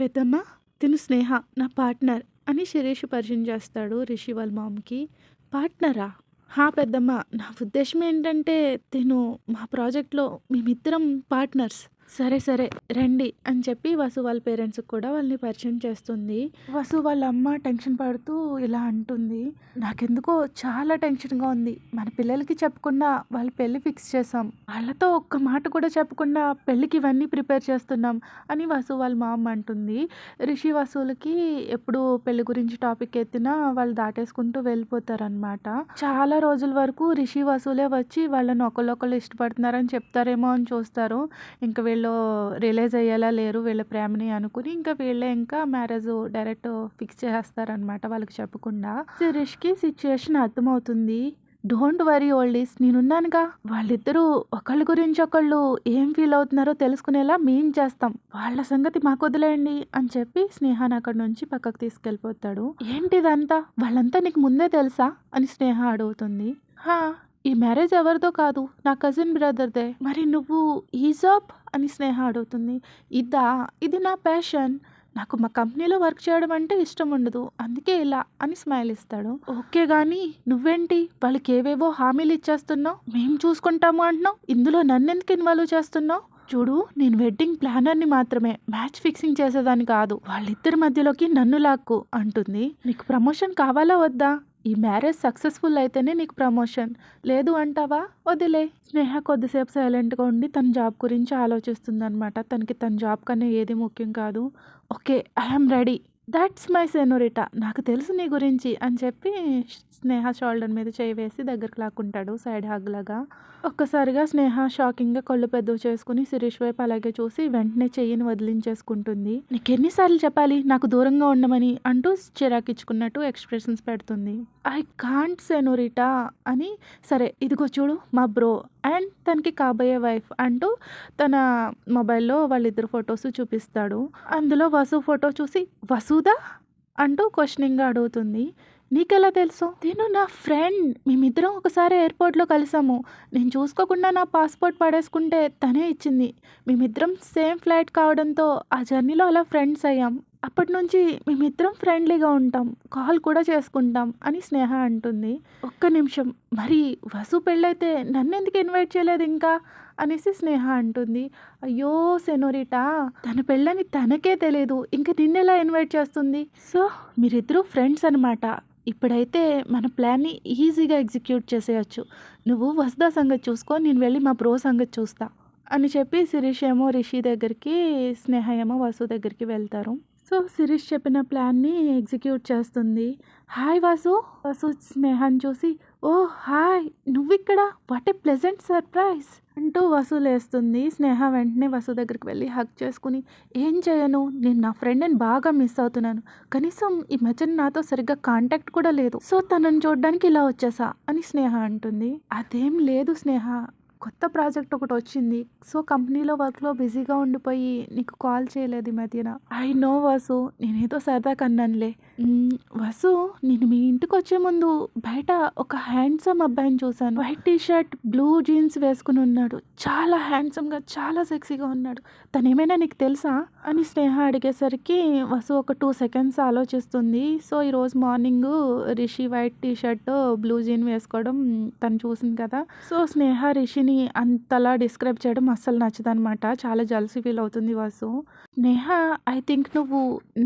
పెద్దమ్మ, తిను స్నేహ నా పార్ట్నర్ అని శిరీష్ పరిచయం చేస్తాడు రిషి వాళ్ళ మామ్‌కి. పార్ట్నరా? హా! పెద్దమ్మ. నా ఉద్దేశ్యం ఏంటంటే తిను మా ప్రాజెక్ట్‌లో మేమిద్దరం పార్ట్నర్స్. సరే, సరే రండి అని చెప్పి వసు వాళ్ళ పేరెంట్స్‌కి కూడా వాళ్ళని పరిచయం చేస్తుంది. వసు వాళ్ళ అమ్మ టెన్షన్ పడుతూ ఇలా అంటుంది. నాకెందుకో చాలా టెన్షన్‌గా ఉంది. మన పిల్లలకి చెప్పకుండా వాళ్ళ పెళ్లి ఫిక్స్ చేసాం. వాళ్ళతో ఒక్క మాట కూడా చెప్పకుండా పెళ్ళికి ఇవన్నీ ప్రిపేర్ చేస్తున్నాం అని వసు వాళ్ళ మామ్ అంటుంది. రిషి వసులకి ఎప్పుడు పెళ్లి గురించి టాపిక్ ఎత్తినా వాళ్ళు దాటేసుకుంటూ వెళ్ళిపోతారనమాట. చాలా రోజుల వరకు రిషి వసులే వచ్చి వాళ్ళని ఒకళ్ళొకళ్ళు ఇష్టపడుతున్నారని చెప్తారేమో అని చూస్తారు. ఇంక వీళ్ళు రియలైజ్ అయ్యేలా లేరు వీళ్ళ ప్రేమని అనుకుని ఇంకా వీళ్ళే ఇంకా మ్యారేజ్ డైరెక్ట్ ఫిక్స్ చేసేస్తారనమాట వాళ్ళకి చెప్పకుండా. శిరీష్‌కి సిచ్యుయేషన్ అర్థమవుతుంది. డోంట్ వరీ ఓల్డీస్, నేనున్నానుగా. వాళ్ళిద్దరూ ఒకళ్ళ గురించి ఒకళ్ళు ఏం ఫీల్ అవుతున్నారో తెలుసుకునేలా మేం చేస్తాం. వాళ్ళ సంగతి మాకొదిలేయండి అని చెప్పి స్నేహని అక్కడి నుంచి పక్కకు తీసుకెళ్ళిపోతాడు. ఏంటిదంతా? వాళ్ళంతా నీకు ముందే తెలుసా అని స్నేహ అడుగుతుంది. హా! ఈ మ్యారేజ్ ఎవరిదో కాదు, నా కజిన్ బ్రదర్‌దే. మరి నువ్వు ఈ జాబ్ అని స్నేహ అడుగుతుంది. ఇదా? ఇది నా ప్యాషన్. నాకు మా కంపెనీలో వర్క్ చేయడం అంటే ఇష్టం ఉండదు. అందుకే ఇలా అని స్మైల్ ఇస్తాడు. ఓకే గానీ నువ్వేంటి వాళ్ళకి ఏవేవో హామీలు ఇచ్చేస్తున్నావు. మేము చూసుకుంటాము అంటున్నావు. ఇందులో నన్నెందుకు ఇన్వాల్వ్ చేస్తున్నావు? చూడు, నేను వెడ్డింగ్ ప్లానర్‌ని మాత్రమే. మ్యాచ్ ఫిక్సింగ్ చేసేదాన్ని కాదు. వాళ్ళిద్దరి మధ్యలోకి నన్ను లాక్కు అంటుంది. నీకు ప్రమోషన్ కావాలా వద్దా? ఈ మ్యారేజ్ సక్సెస్‌ఫుల్ అయితేనే నీకు ప్రమోషన్. లేదు అంటావా? వదిలే. స్నేహ కొద్దిసేపు సైలెంట్‌గా ఉండి తన జాబ్ గురించి ఆలోచిస్తుందనమాట. తనకి తన జాబ్ కన్నా ఏది ముఖ్యం కాదు. Okay. I am ready. That's my senorita. నాకు తెలుసు నీ గురించి అని చెప్పి స్నేహ షోల్డర్ మీద చేయి వేసి దగ్గరికి లాక్కుంటాడు సైడ్ హగ్ లాగా. ఒక్కసారిగా స్నేహ షాకింగ్‌గా కళ్ళు పెద్దవి చేసుకుని శిరీష్ వైపు అలాగే చూసి వెంటనే చెయ్యిని వదిలించేసుకుంటుంది. నీకెన్నిసార్లు చెప్పాలి నాకు దూరంగా ఉండమని అంటూ చిరాకిచ్చుకున్నట్టు ఎక్స్‌ప్రెషన్స్ పెడుతుంది. ఐ కాంట్ సెనోరిటా అని. సరే ఇదిగో చూడు మా బ్రో అండ్ తనకి కాబోయే వైఫ్ అంటూ తన మొబైల్‌లో వాళ్ళిద్దరు ఫోటోస్ చూపిస్తాడు. అందులో వసు ఫోటో చూసి వసుదా? అంటూ క్వెషనింగ్‌గా అడుగుతుంది. నీకెలా తెలుసు? తిను నా ఫ్రెండ్. మేమిద్దరం ఒకసారి ఎయిర్‌పోర్ట్‌లో కలిసాము. నేను చూసుకోకుండా నా పాస్‌పోర్ట్ పడేసుకుంటే తనే ఇచ్చింది. మేమిద్దరం సేమ్ ఫ్లైట్ కావడంతో ఆ జర్నీలో అలా ఫ్రెండ్స్ అయ్యాం. అప్పటినుంచి మేమిద్దరం ఫ్రెండ్లీగా ఉంటాం. కాల్ కూడా చేసుకుంటాం అని స్నేహ అంటుంది. ఒక్క నిమిషం, మరి వసు పెళ్ళైతే నన్నెందుకు ఇన్వైట్ చేయలేదు ఇంకా అనేసి స్నేహ అంటుంది. అయ్యో సెనోరిటా, తన పెళ్ళని తనకే తెలీదు. ఇంక నిన్నెలా ఇన్వైట్ చేస్తుంది? సో మీరిద్దరూ ఫ్రెండ్స్ అనమాట. ఇప్పుడైతే మన ప్లాన్‌ని ఈజీగా ఎగ్జిక్యూట్ చేసేయొచ్చు. నువ్వు వసుదా సంగతి చూసుకో. నేను వెళ్ళి మా బ్రో సంగతి చూస్తా అని చెప్పి శిరీష్ ఏమో రిషి దగ్గరికి, స్నేహ ఏమో వసు దగ్గరికి వెళ్తారు. సో శిరీష్ చెప్పిన ప్లాన్‌ని ఎగ్జిక్యూట్ చేస్తుంది. హాయ్ వాసు. వసు స్నేహని చూసి ఓహ్! హాయ్ నువ్విక్కడ. వాట్ ఏ ప్లెజెంట్ సర్ప్రైజ్ అంటూ వసు లేస్తుంది. స్నేహ వెంటనే వసు దగ్గరికి వెళ్ళి హగ్ చేసుకుని ఏం చేయను, నేను నా ఫ్రెండ్‌ని బాగా మిస్ అవుతున్నాను. కనీసం ఈ మధ్యన నాతో సరిగ్గా కాంటాక్ట్ కూడా లేదు. సో తనని చూడ్డానికి ఇలా వచ్చేసా అని స్నేహ అంటుంది. అదేం లేదు స్నేహ, కొత్త ప్రాజెక్ట్ ఒకటొచ్చింది. సో కంపెనీలో వర్క్‌లో బిజీగా ఉండిపోయి నీకు కాల్ చేయలేదు ఈ మధ్యన. ఐ నో వాసు, నేనేదో సరదాగా అన్నానులే. వాసు, నేను మీ ఇంటికొచ్చే ముందు బయట ఒక హ్యాండ్సమ్ అబ్బాయిని చూశాను. White T shirt, blue jeans వేసుకుని ఉన్నాడు. చాలా హ్యాండ్సమ్‌గా, చాలా సెక్సీగా ఉన్నాడు. తనేమైనా నీకు తెలుసా అని స్నేహ అడిగేసరికి వసు ఒక 2 సెకండ్స్ ఆలోచిస్తుంది. సో ఈరోజు morning Rishi white T shirt, blue jean వేసుకోవడం తను చూసింది కదా. సో స్నేహ రిషిని అంతలా డిస్క్రైబ్ చేయడం అస్సలు నచ్చదనమాట. చాలా జెలసీ ఫీల్ అవుతుంది వసు. స్నేహ, ఐ థింక్ నువ్వు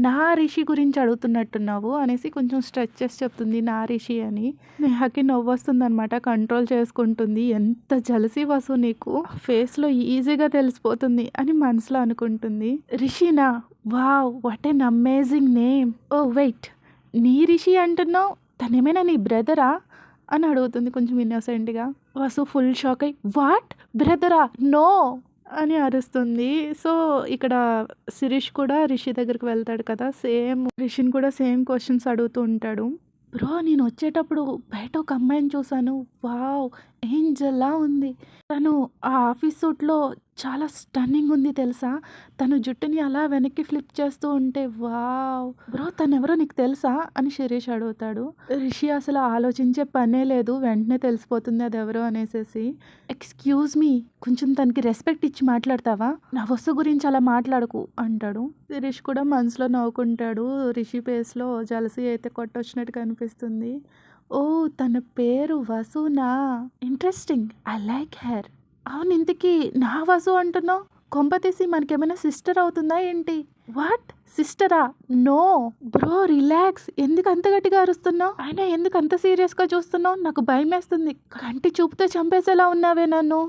నా రిషి గురించి అడుగుతున్నట్టున్నావు అనేసి కొంచెం స్ట్రెచ్ చేసి చెప్తుంది నా రిషి అని. స్నేహకి నవ్వొస్తుందనమాట. కంట్రోల్ చేసుకుంటుంది. ఎంత జెలసీ వసు నీకు, ఫేస్‌లో ఈజీగా తెలిసిపోతుంది అని మనసులో అనుకుంటుంది. రిషినా? Wow! What an amazing name. Oh! Wait, నీ రిషి అంటున్నావు, తనేమైనా నీ బ్రదరా అని అడుగుతుంది కొంచెం ఇన్నోసెంట్‌గా. వసు ఫుల్ షాక్ అయ్యి వాట్, బ్రదరా? నో అని అరుస్తుంది. సో ఇక్కడ శిరీష్ కూడా రిషి దగ్గరికి వెళ్తాడు కదా. సేమ్ రిషిని కూడా సేమ్ క్వెషన్స్ అడుగుతూ ఉంటాడు. బ్రో, నేను వచ్చేటప్పుడు బయట ఒక అమ్మాయిని చూసాను. వావ్! ఏంజెల్‌లా ఉంది. తను ఆ ఆఫీస్ సూట్‌లో చాలా స్టన్నింగ్ ఉంది తెలుసా? తను జుట్టుని అలా వెనక్కి ఫ్లిప్ చేస్తూ ఉంటే వావ్! బ్రో తనెవరో నీకు తెలుసా? అని శిరీష్ అడుగుతాడు. రిషి అసలు ఆలోచించే పనే లేదు. వెంటనే తెలిసిపోతుంది అదెవరో అనేసేసి. ఎక్స్‌క్యూజ్ మీ కొంచెం తనకి రెస్పెక్ట్ ఇచ్చి మాట్లాడతావా? నా వసు గురించి అలా మాట్లాడకు అంటాడు. శిరీష్ కూడా మనసులో నవ్వుకుంటాడు. రిషి ఫేస్‌లో జెలసీ అయితే కొట్టొచ్చినట్టు కనిపిస్తుంది. ఓహ్! తన పేరు వసునా? ఇంట్రెస్టింగ్. I like her. అవును ఇంతకీ నా వసు అంటున్నావు? కొంపతీసి మనకేమైనా సిస్టర్ అవుతుందా ఏంటి? వాట్? సిస్టరా? నో. Bro relax. ఎందుకు అంత గట్టిగా అరుస్తున్నావు? అయినా ఎందుకు అంత సీరియస్‌గా చూస్తున్నావు? నాకు భయమేస్తుంది. కంటి చూపుతో చంపేసేలా ఉన్నావే నన్ను.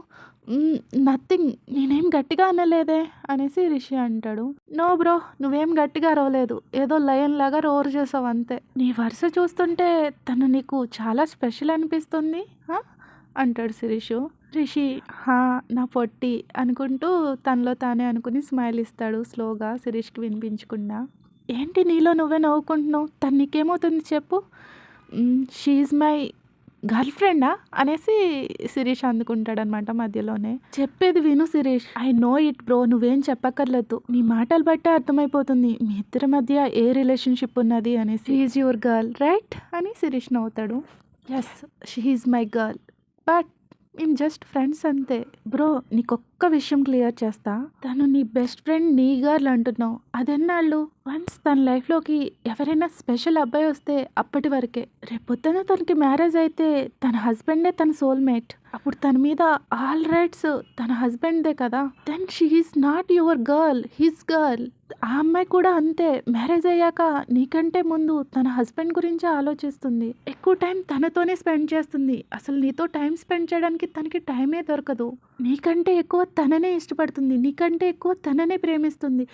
నథింగ్. నేనేం గట్టిగా అనలేదే అనేసి రిషి అంటాడు. నో బ్రో నువ్వేం గట్టిగా అరవలేదు. ఏదో లయన్ లాగా రోర్ చేసావు అంతే. నీ వరుస చూస్తుంటే తను నీకు చాలా స్పెషల్ అనిపిస్తుంది అంటాడు శిరీషు. రిషి హా నా పొట్టి అనుకుంటూ తనలో తానే అనుకుని స్మైల్ ఇస్తాడు స్లోగా శిరీష్కి వినిపించకుండా. ఏంటి నీలో నువ్వే నవ్వుకుంటున్నావు? తను నీకేమవుతుంది చెప్పు? షీఈ్ మై గర్ల్ ఫ్రెండా అనేసి శిరీష్ అందుకుంటాడనమాట మధ్యలోనే. చెప్పేది విను Shirish. I know it bro నువ్వేం చెప్పక్కర్లేదు. నీ మాటలు బట్టే అర్థమైపోతుంది మీ ఇద్దరి మధ్య ఏ రిలేషన్షిప్ ఉన్నది అనేసి. ఈజ్ యువర్ గర్ల్ రైట్ అని శిరీష్ నవ్వుతాడు. Yes she is my girl but మేము జస్ట్ ఫ్రెండ్స్ అంతే. బ్రో నీకొక్క విషయం క్లియర్ చేస్తా. తను నీ బెస్ట్ ఫ్రెండ్ నీ గర్ల్ అంటున్నావు. అదెన్నాళ్ళు? వన్స్ తన లైఫ్లోకి ఎవరైనా స్పెషల్ అబ్బాయి వస్తే అప్పటి వరకే. రేపొద్దున తనకి మ్యారేజ్ అయితే తన హస్బెండే తన సోల్మేట్. అప్పుడు తన మీద ఆల్ రైట్స్ తన హస్బెండ్దే కదా. Then she is not your girl his girl. ఆ అమ్మాయి కూడా అంతే. మ్యారేజ్ అయ్యాక నీకంటే ముందు తన హస్బెండ్ గురించి ఆలోచిస్తుంది. ఎక్కువ టైం తనతోనే స్పెండ్ చేస్తుంది. అసలు నీతో టైం స్పెండ్ చేయడానికి తనకి టైమే దొరకదు. నీకంటే ఎక్కువ తననే ఇష్టపడుతుంది. నీకంటే ఎక్కువ తననే ప్రేమిస్తుంది.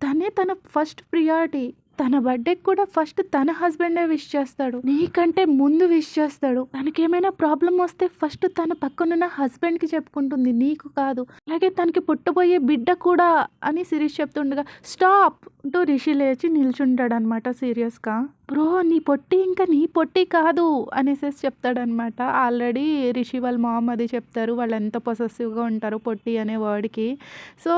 తనే తన ఫస్ట్ ప్రియారిటీ. తన బర్త్డేకి కూడా ఫస్ట్ తన హస్బెండే విష్ చేస్తాడు. నీకంటే ముందు విష్ చేస్తాడు. తనకేమైనా ప్రాబ్లం వస్తే ఫస్ట్ తన పక్కనున్న హస్బెండ్కి చెప్పుకుంటుంది నీకు కాదు. అలాగే తనకి పుట్టబోయే బిడ్డ కూడా అని శిరీష్ చెప్తుండగా స్టాప్ అంటూ రిషి లేచి నిల్చుంటాడు అనమాట సీరియస్గా. బ్రో నీ పొట్టి ఇంకా నీ పొట్టి కాదు అనేసి చెప్తాడనమాట. ఆల్రెడీ రిషి వాళ్ళ మామ్ అది చెప్తారు. వాళ్ళు ఎంత పొసెసివ్గా ఉంటారో పొట్టి అనే వర్డ్కి. సో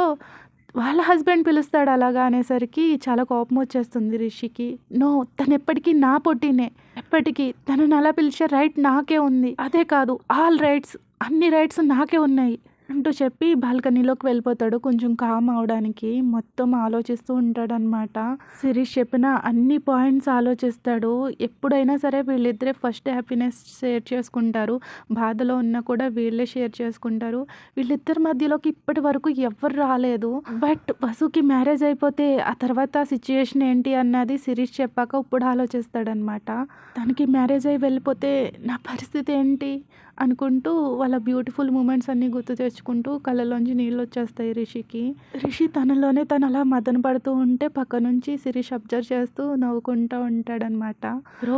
వాళ్ళ హస్బెండ్ పిలుస్తాడు అలాగా అనేసరికి చాలా కోపం వచ్చేస్తుంది రిషికి. నో తను ఎప్పటికీ నా పొట్టినే. ఎప్పటికీ తనని అలా పిలిచే రైట్ నాకే ఉంది. అదే కాదు ఆల్ రైట్స్ అన్ని రైట్స్ నాకే ఉన్నాయి అంటూ చెప్పి బాల్కనీలోకి వెళ్ళిపోతాడు కొంచెం కామ్ అవడానికి. మొత్తం ఆలోచిస్తూ ఉంటాడనమాట. శిరీష్ చెప్పిన అన్ని పాయింట్స్ ఆలోచిస్తాడు. ఎప్పుడైనా సరే వీళ్ళిద్దరే ఫస్ట్ హ్యాపీనెస్ షేర్ చేసుకుంటారు. బాధలో ఉన్నా కూడా వీళ్ళే షేర్ చేసుకుంటారు. వీళ్ళిద్దరి మధ్యలోకి ఇప్పటి వరకు ఎవ్వరు రాలేదు. బట్ వసుకి మ్యారేజ్ అయిపోతే ఆ తర్వాత సిచ్యుయేషన్ ఏంటి అన్నది శిరీష్ చెప్పాక ఇప్పుడు ఆలోచిస్తాడనమాట. తనకి మ్యారేజ్ అయి వెళ్ళిపోతే నా పరిస్థితి ఏంటి అనుకుంటూ వాళ్ళ బ్యూటిఫుల్ మూమెంట్స్ అన్నీ గుర్తు తెచ్చుకుంటూ కళ్ళలోంచి నీళ్ళు వచ్చేస్తాయి రిషికి. రిషి తనలోనే తను అలా మదన పడుతూ ఉంటే పక్క నుంచి శిరీష్ అబ్జర్వ్ చేస్తూ నవ్వుకుంటూ ఉంటాడనమాట. బ్రో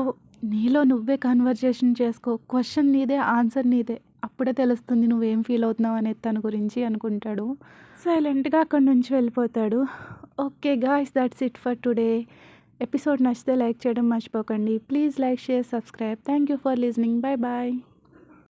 నీలో నువ్వే కన్వర్జేషన్ చేసుకో. క్వశ్చన్ నీదే ఆన్సర్ నీదే. అప్పుడే తెలుస్తుంది నువ్వేం ఫీల్ అవుతున్నావు అనేది తన గురించి అనుకుంటాడు. సైలెంట్గా అక్కడి నుంచి వెళ్ళిపోతాడు. Okay guys that's it for today. Episode నచ్చితే లైక్ చేయడం మర్చిపోకండి. Please like share subscribe. Thank you for listening. Bye bye.